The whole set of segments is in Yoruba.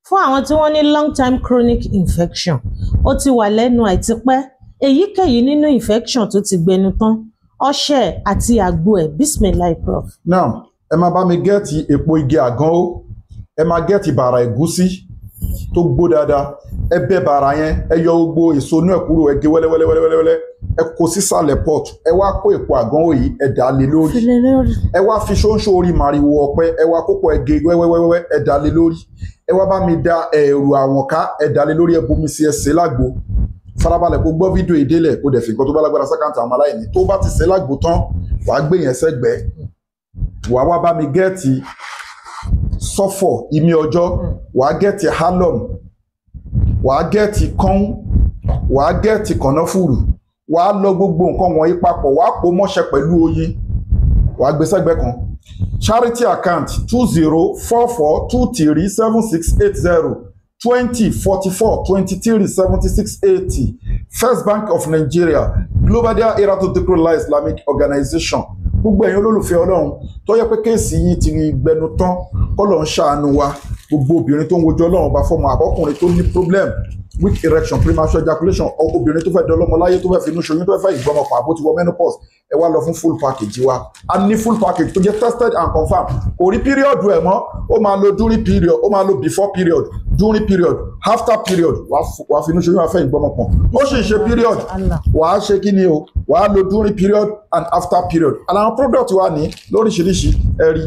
fún àwọn tí wọ́n ní long time chronic infection ó ti wà lẹ́nu àìtipẹ́ èyíkéyìí nínú infection tó ti gbẹnu tán ọṣẹ àti àgbo ẹ̀ bismillah prof. now ẹ máa bá mi gẹ́ẹ̀tì epo igi àgàn ó ẹ máa gẹ́ẹ̀tì bàrà ẹ̀gúsí tó gbó dáadáa ẹ bẹ́ bàrà yẹn ẹ yọ gbogbo èso inú ẹ̀ kúrò ẹ gé wẹ́lẹ́wẹ́lẹ́wẹ́lẹ́ ẹ kó sísàlẹ̀ pot ẹ wá kó epo àgàn ó yìí ẹ dà á lé lórí ẹ wá fi ṣóńṣó orí màrìwò ọ̀pẹ ẹ wá kókó ẹ gé wẹ́wẹ́wẹ́wẹ́ ẹ dà á lé lórí ẹ wá bá mi da ẹ̀rù àwọ̀nká ẹ dà á lé lórí ẹ bomi sí ẹsẹ̀ lágbo farabalẹ̀ kó gbọ́ fídíò ìdélẹ̀ kó dẹ̀ fi nǹkan tó bá lágbára sákàǹtì àwọn aláìní tó bá ti ṣe lágbo tán wàá gbé yẹn sẹ́gbẹ̀ẹ́ wàá wá bá mi gẹ́ẹ̀tì sọ́fọ̀ ìmí ọjọ́ wàá gẹ́ẹ̀tì halom wàá gẹ́ẹ̀tì kọ́ún wàá gẹ́ẹ̀tì kànáfùrù wàá lọ gbogbo nǹkan wọ̀nyí papọ̀ wàá pò mọ́ṣẹ́ pẹ̀lú oyin wàá gbé sẹ́gbẹ̀ẹ́ kan charity account 2044237680 2044237680 First Bank of Nigeria Global Dahiratu Dhikrlahi Islamic Organization gbogbo ẹ̀yin olólùfẹ́ ọlọ́run tó yẹ pé kéèsì yìí ti gbẹnu tán kọ́lọ̀ ń ṣàánú wa gbogbo obìnrin tó ń wojú ọlọ́run bá fọmọ àbọ́kùnrin tó ní problem weak erection premature ejaculation obìnrin tó fẹ́ dọlọ́mọ láyé tó fẹ́ finú ṣoyún tó fẹ́ ìgbọ́mọpọ̀ àbó ti wọ menopause ẹ wá lọ fún full package wa a ní full package tó jẹ́ tested and confirmed kò rí period ẹ̀ mọ́ ó máa lo during period ó máa lo before period during period after period wàá finú ṣoyún wàá fẹ́ ìgbọ́mọpọ̀ ó sì ń ṣe period wàá ṣe kí ni o wàá lo during period and after period àwọn product wa ní lóríṣiríṣi ẹ̀rí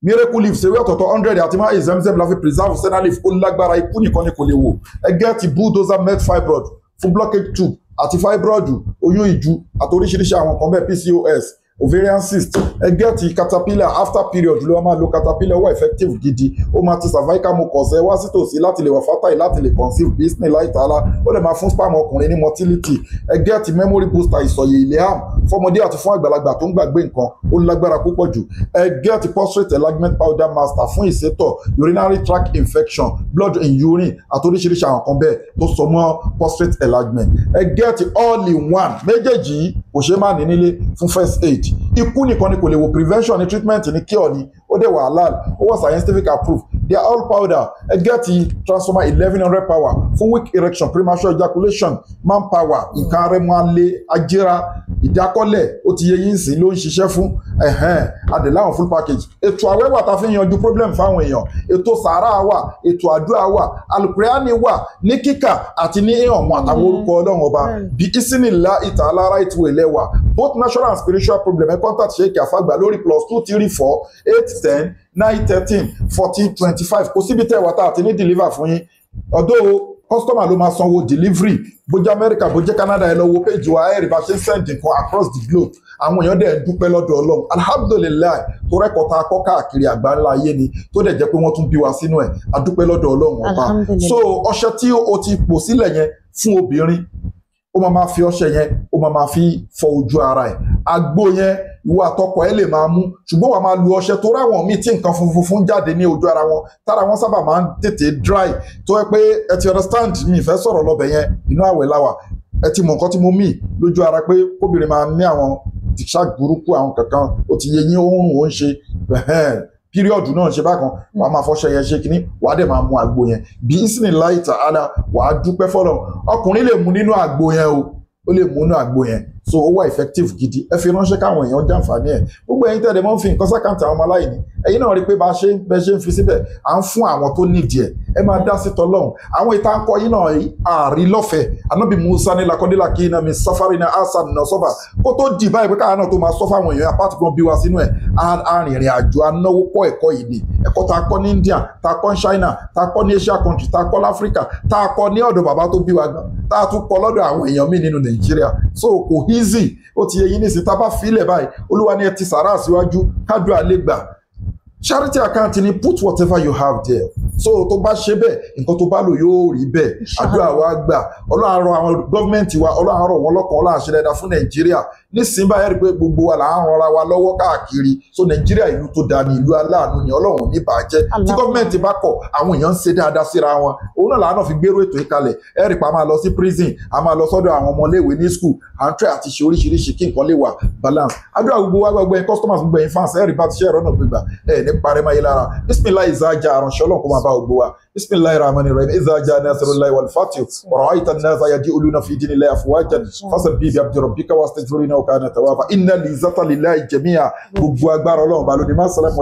miracle leaf ṣe wé ọ̀tọ̀ọ̀tọ̀ 100 àti máa Zemzem la fi preserve senna leaf ó lágbára ikú nìkan ni kò lè wò ẹ gẹ́ẹ̀tì bulldozer med fibroid fún blockage tube àti fibroid oyún ìju àti oríṣiríṣi àwọn kan bẹ́ẹ̀ PCOS ovarian cyst ẹ gẹ́ẹ̀tì caterpillar after period ló máa lo caterpillar wà effective gidi ó máa ti cervical mucus ẹ wá sítòsí láti lè wà fertile láti lè conceive bismillah ta'ala ó lè máa fún sperm ọkùnrin ní motility ẹ gẹ́ẹ̀tì memory booster ìsọ̀yè ileham fọmọdé àti fún àgbàlagbà tó ń gbàgbé nǹkan ó lágbára púpọ̀ jù ẹ gẹ́ẹ̀tì prostate enlargement powder master fún ìsétọ̀ urinary tract infection blood in urine àti oríṣiríṣi àwọn kan bẹ́ẹ̀ tó so mọ́ prostate enlargement ẹ gẹ́ẹ̀tì all in one méjèèjì kò ṣe má ní nílé fún first aid ikú nìkan ni kò lè wo prevention ni treatment ni cure ni ó dẹ̀ wà halal ó wà scientific approved they are all powder ẹ gẹ́ẹ̀tì transformer 1100 power fún weak erection premature ejaculation manpower nǹkan arẹmọ́lé ajẹ́ra ìdákọ́lẹ̀ ó ti yẹ yín sí ló ń ṣiṣẹ́ fún adẹ̀láwọn full package ètò àwẹ́wà ta fi ń yanjú problem fáwọn èèyàn ètò sàárà wà ètò àdúrà wà alukuriani wà ní kíkà àti ní ọ̀mọ̀ àtàwọn orúkọ ọlọ́run ọba bí ìsínìlá ìta alára ìtúwò ilẹ̀ wà both natural and spiritual problem ẹ contact Sheikh Afagba lórí +234 810 913 1425 kò síbi tẹ́ wà tá àti ní deliver fún yín ọ̀dọ́ customer ló máa sanwó delivery bójá America bójá Canada ẹ lọ wo page wa ẹ rí bá ṣe ń send nǹkan across the globe àwọn èèyàn dẹ̀ dúpẹ́ lọ́dọ̀ Ọlọ́run alhamdulilayi tó rẹ́kọ̀ọ́ta akọ́ káàkiri àgbáńlá ayé ni tó dẹ̀ jẹ́ pé wọ́n tún bí wa sínú ẹ̀ adúpẹ́ lọ́dọ̀ Ọlọ́run ọba so ọṣẹ tí o ti pò sílẹ̀ yẹn fún obìnrin ó máa fi ọṣẹ yẹn ó máa fi fọ ojú ara ẹ̀ àgbo yẹn ìwọ àtọkọ ẹ lè máa mú ṣùgbọ́n wàá máa lu ọṣẹ tó ráwọn míì tí nǹkan funfun jáde ní ojú ara wọn tára wọn sábà máa ń tètè dry tó yẹ pé ẹ ti understand mi ìfẹ́ sọ̀rọ̀ lọ́bẹ̀ yẹn inú àwẹ̀ láwà ẹ ti mọ nǹkan tí mo mì lójú ara pé kóbìnrin máa ní àwọn discharge burúkú àwọn kankan ó ti yẹ yín oorun ó ń ṣe píríọ̀dù náà ṣe bákan wàá máa fọṣẹ yẹn ṣe kínní wàá dẹ̀ máa mu àgbo yẹn bí isnillahi ta'ala wàá dúpẹ́ fọlọ́ ọkùnrin lè mu nínú àgbo yẹn o ó lè mú nínú àgbo yẹn so ó wà effective gidi ẹ fi ránṣẹ́ káwọn èèyàn jàǹfààní ẹ̀ gbogbo ẹ̀yin tẹ́lẹ̀ mọ́ ń fi nǹkan sákàǹtì àwọn ọmọ aláìní ẹ̀yin náà rí i pé bá ṣe ń fi síbẹ̀ à ń fún àwọn tó nídìí ẹ̀ ẹ máa dá sí tọlọ́hun àwọn ìta ń kọ yín náà àárí lọ́fẹ̀ẹ́ anábì Musa ní lakọ́délà kí iná mi sáfárì ní asan náà sọ́fà kó tó dì báyìí pé káwọn náà tó máa sọ fáwọn èèyàn apáti kan bí wa sínú ẹ̀ arìnrìn àjò anáwó kọ́ ẹ̀kọ́ yìí ni ẹ̀kọ́ tá a kọ́ ní India tá a kọ́ ní China tá a kọ́ ní Asia country tá a kọ́ láfíríkà tá a kọ́ ní ọ̀dọ̀ bàbá tó bí wa gan tá a tún kọ́ lọ́dọ̀ àwọn èèyàn míì nínú Nàìjíríà so kò easy ó ti yẹ yín nísìnyí tá a bá filẹ̀ báyìí olúwa ni ẹ ti sàrà síwájú kájú àlè gbà charity account ni put whatever you have there so tó bá ṣe bẹ́ẹ̀ nǹkan tó bá lò yóò rí bẹ́ẹ̀ àdúrà wa gbà ọlọ́run á rọ̀ àwọn gọ́ọ̀mẹ̀ntì wa ọlọ́run á rọ̀ wọ́n lọ́kàn ọlọ́run á ṣe dáadáa fún Nàìjíríà nísìnyí báyìí rí pé gbogbo wa là ń rọra wa lọ́wọ́ káàkiri so Nàìjíríà ìlú tó dáa ní ìlú aláàánú ni ọlọ́run ní bàjẹ́ tí gọ́ọ̀mẹ̀ntì bá kọ̀ àwọn èèyàn ń ṣe dáadáa síra wọn òun náà làánà fi gbérò ètò ìkalẹ̀ ẹ rí pa máa lọ sí prison a máa lọ sọ́dọ̀ àwọn ọmọléèwé ní school à ń try àti ṣe oríṣiríṣi kí nǹkan lè wà balance àdúrà gbogbo wa gbogbo ẹ̀yin customers gbogbo ẹ̀yin fans ẹ rí bá ti ṣe ẹ̀rọ náà gbégbà ẹ̀ ní parẹ́ máa yé lára bismillah ìzájà àránṣẹ́ ọlọ́run kó máa bá gbogbo wa bismillahir rahmanir rahim idha jaa nasrullahi wal fath wa ra'aita an-nasa yadkhuluna fi dinillahi afwajan fasabbih bihamdi rabbika wastaghfirhu innahu kana tawwaba inna lizzata lillahi jami'a gbogbo agbára Ọlọ́run ba lónìí má sàlámù